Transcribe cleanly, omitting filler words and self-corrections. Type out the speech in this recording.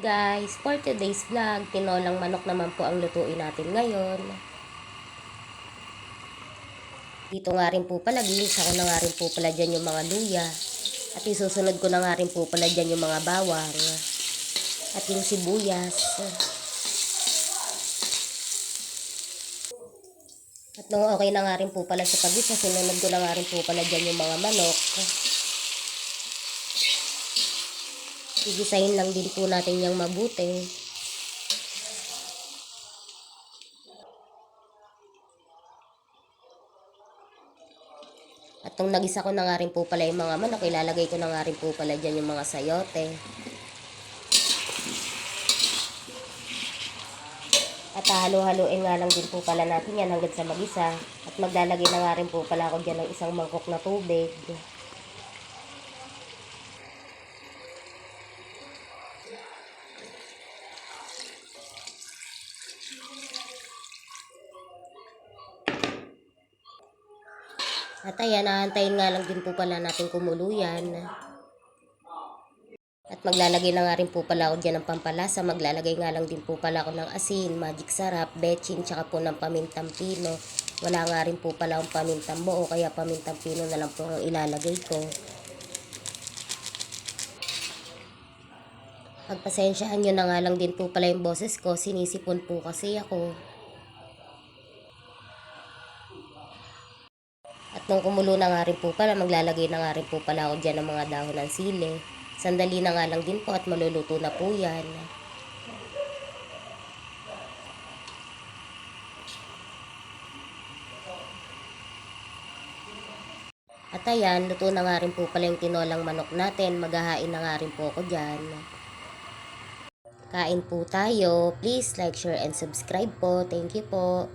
guys, for today's vlog, tinolang manok naman po ang lutuin natin ngayon. Dito nga rin po pala, ginisa ko na nga rin po pala dyan yung mga luya. At isusunod ko na nga rin po pala dyan yung mga bawang. At yung sibuyas. At nung okay na nga rin po pala sa pagisa, sinunod ko na nga rin po pala dyan yung mga manok. Gigisahin lang din po natin yung mabuti. At nung nagisa ko na nga rin po pala yung mga manok, ilalagay ko na nga rin po pala dyan yung mga sayote. At halo-haluin nga lang din po pala natin yan hanggang sa magisa. At maglalagay na nga rin po pala ako dyan ng isang mangkok na tubig. At ayan, nahantayin nga lang din po pala natin kumulo yan. At maglalagay na nga rin po pala ako dyan ng pampalasa. Maglalagay nga lang din po pala ako ng asin, magic sarap, bechin, tsaka po ng pamintang pino. Wala nga rin po pala akong pamintang buo, kaya pamintang pino na lang po ang ilalagay ko. Pagpasensyahan nyo na nga lang din po pala yung boses ko, sinisipon po kasi ako. At nung kumulo na nga rin po pala, maglalagay na nga rin po pala ako dyan ng mga dahon ng sili. Sandali na nga lang din po at maluluto na po yan. At ayan, luto na nga rin po pala yung tinolang manok natin. Maghahain na nga rin po ako dyan. Kain po tayo. Please like, share, and subscribe po. Thank you po.